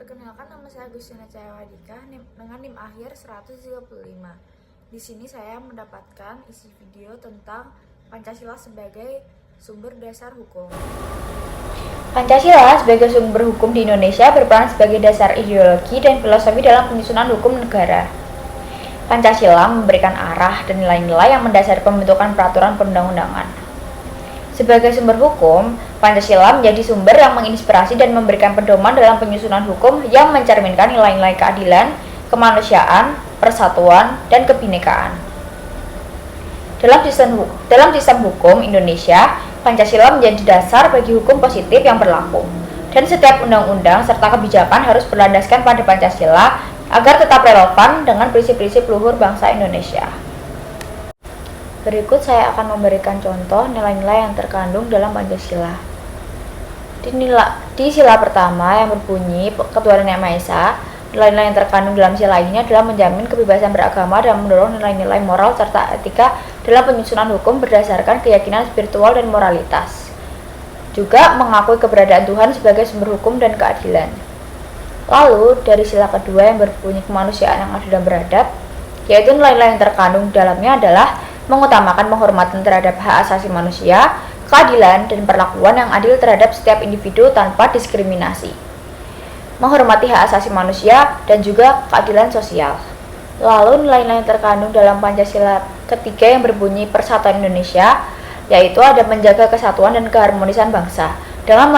Perkenalkan, nama saya Agustina Cayawadika dengan NIM akhir 135. Di sini saya mendapatkan isi video tentang Pancasila sebagai sumber dasar hukum. Pancasila sebagai sumber hukum di Indonesia berperan sebagai dasar ideologi dan filosofi dalam penyusunan hukum negara. Pancasila memberikan arah dan nilai-nilai yang mendasari pembentukan peraturan perundang-undangan. Sebagai sumber hukum, Pancasila menjadi sumber yang menginspirasi dan memberikan pedoman dalam penyusunan hukum yang mencerminkan nilai-nilai keadilan, kemanusiaan, persatuan, dan kebinekaan. Dalam sistem hukum Indonesia, Pancasila menjadi dasar bagi hukum positif yang berlaku, dan setiap undang-undang serta kebijakan harus berlandaskan pada Pancasila agar tetap relevan dengan prinsip-prinsip luhur bangsa Indonesia. Berikut saya akan memberikan contoh nilai-nilai yang terkandung dalam Pancasila. Di sila pertama yang berbunyi Ketuhanan Yang Maha Esa, nilai-nilai yang terkandung dalam sila ini adalah menjamin kebebasan beragama dan mendorong nilai-nilai moral serta etika dalam penyusunan hukum berdasarkan keyakinan spiritual dan moralitas. Juga mengakui keberadaan Tuhan sebagai sumber hukum dan keadilan. Lalu, dari sila kedua yang berbunyi kemanusiaan yang adil dan beradab, yaitu nilai-nilai yang terkandung dalamnya adalah mengutamakan penghormatan terhadap hak asasi manusia, keadilan, dan perlakuan yang adil terhadap setiap individu tanpa diskriminasi, menghormati hak asasi manusia, dan juga keadilan sosial. Lalu nilai-nilai yang terkandung dalam Pancasila ketiga yang berbunyi Persatuan Indonesia, yaitu ada menjaga kesatuan dan keharmonisan bangsa dengan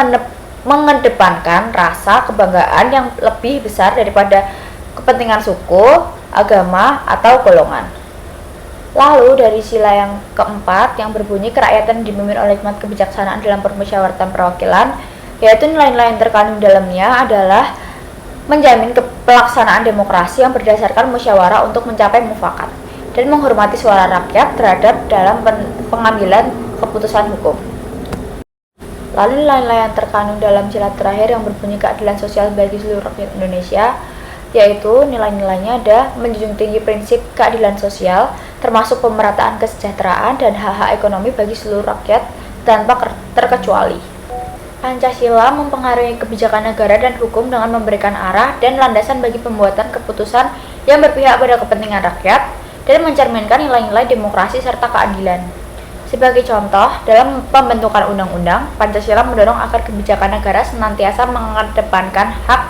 mengedepankan rasa kebanggaan yang lebih besar daripada kepentingan suku, agama, atau golongan. Lalu dari sila yang keempat yang berbunyi kerakyatan dipimpin oleh hikmat kebijaksanaan dalam permusyawaratan perwakilan, yaitu nilai-nilai yang terkandung dalamnya adalah menjamin pelaksanaan demokrasi yang berdasarkan musyawarah untuk mencapai mufakat dan menghormati suara rakyat terhadap dalam pengambilan keputusan hukum. Lalu nilai-nilai yang terkandung dalam sila terakhir yang berbunyi keadilan sosial bagi seluruh rakyat Indonesia, yaitu nilai-nilainya ada menjunjung tinggi prinsip keadilan sosial, termasuk pemerataan kesejahteraan dan hak-hak ekonomi bagi seluruh rakyat tanpa terkecuali. Pancasila mempengaruhi kebijakan negara dan hukum dengan memberikan arah dan landasan bagi pembuatan keputusan yang berpihak pada kepentingan rakyat dan mencerminkan nilai-nilai demokrasi serta keadilan. Sebagai contoh, dalam pembentukan undang-undang, Pancasila mendorong agar kebijakan negara senantiasa mengedepankan hak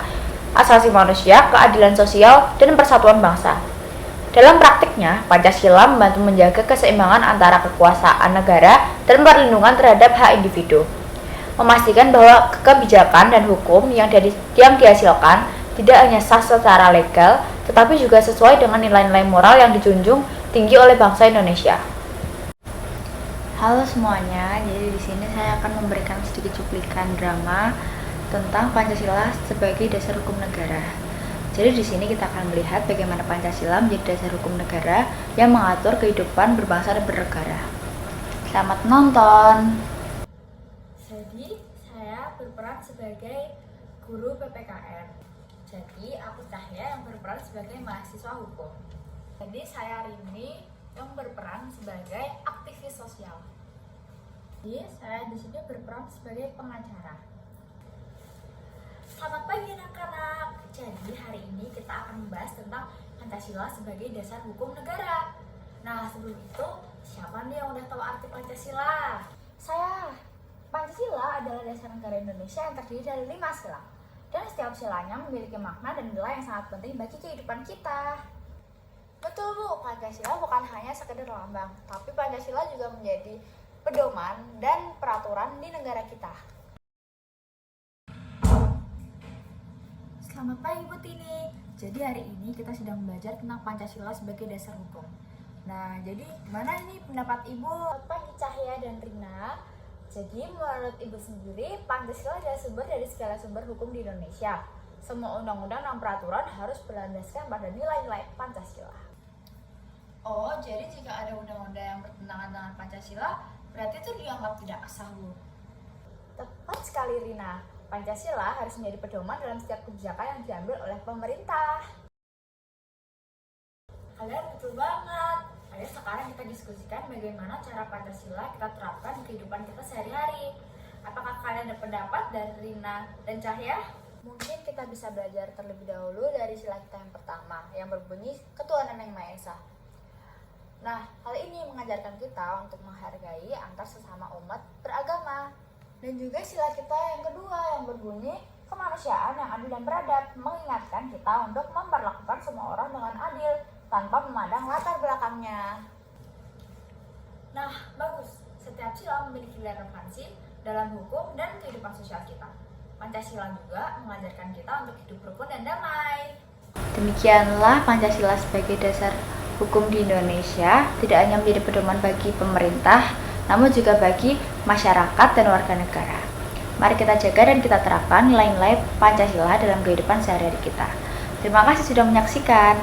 asasi manusia, keadilan sosial, dan persatuan bangsa. Dalam praktiknya, Pancasila membantu menjaga keseimbangan antara kekuasaan negara dan perlindungan terhadap hak individu, memastikan bahwa kebijakan dan hukum yang dihasilkan tidak hanya sah secara legal, tetapi juga sesuai dengan nilai-nilai moral yang dijunjung tinggi oleh bangsa Indonesia. Halo semuanya, jadi di sini saya akan memberikan sedikit cuplikan drama tentang Pancasila sebagai dasar hukum negara. Jadi di sini kita akan melihat bagaimana Pancasila menjadi dasar hukum negara yang mengatur kehidupan berbangsa dan bernegara. Selamat menonton. Jadi saya berperan sebagai guru PPKN. Jadi aku Cahya yang berperan sebagai mahasiswa hukum. Jadi saya Rini yang berperan sebagai aktivis sosial. Jadi saya di sini berperan sebagai pengacara. Selamat pagi anak-anak. Jadi hari ini kita akan membahas tentang Pancasila sebagai dasar hukum negara. Nah, sebelum itu, siapa nih yang udah tahu arti Pancasila? Saya. Pancasila adalah dasar negara Indonesia yang terdiri dari 5 sila. Dan setiap silanya memiliki makna dan nilai yang sangat penting bagi kehidupan kita. Betul Bu, Pancasila bukan hanya sekedar lambang, tapi Pancasila juga menjadi pedoman dan peraturan di negara kita. Selamat pagi Bu Tini. Jadi hari ini kita sedang belajar tentang Pancasila sebagai dasar hukum. Nah, jadi gimana ini pendapat Ibu? Selamat pagi Cahya dan Rina. Jadi menurut Ibu sendiri, Pancasila adalah sumber dari segala sumber hukum di Indonesia. Semua undang-undang dan peraturan harus berlandaskan pada nilai-nilai Pancasila. Oh, jadi jika ada undang-undang yang bertentangan dengan Pancasila, berarti itu dianggap tidak sah, Bu? Tepat sekali Rina. Pancasila harus menjadi pedoman dalam setiap kebijakan yang diambil oleh pemerintah. Kalian betul banget. Ayo sekarang kita diskusikan bagaimana cara Pancasila kita terapkan di kehidupan kita sehari-hari. Apakah kalian ada pendapat dari Rina dan Cahya? Mungkin kita bisa belajar terlebih dahulu dari sila kita yang pertama, yang berbunyi ketuhanan yang Maha Esa. Nah, hal ini mengajarkan kita untuk menghargai antar sesama umat beragama. Dan juga sila kita yang kedua yang berbunyi kemanusiaan yang adil dan beradab, mengingatkan kita untuk memperlakukan semua orang dengan adil tanpa memandang latar belakangnya. Nah, bagus. Setiap sila memiliki relevansi dalam hukum dan kehidupan sosial kita. Pancasila juga mengajarkan kita untuk hidup rukun dan damai. Demikianlah Pancasila sebagai dasar hukum di Indonesia tidak hanya menjadi pedoman bagi pemerintah, namun juga bagi masyarakat dan warga negara. Mari kita jaga dan kita terapkan nilai-nilai Pancasila dalam kehidupan sehari-hari kita. Terima kasih sudah menyaksikan.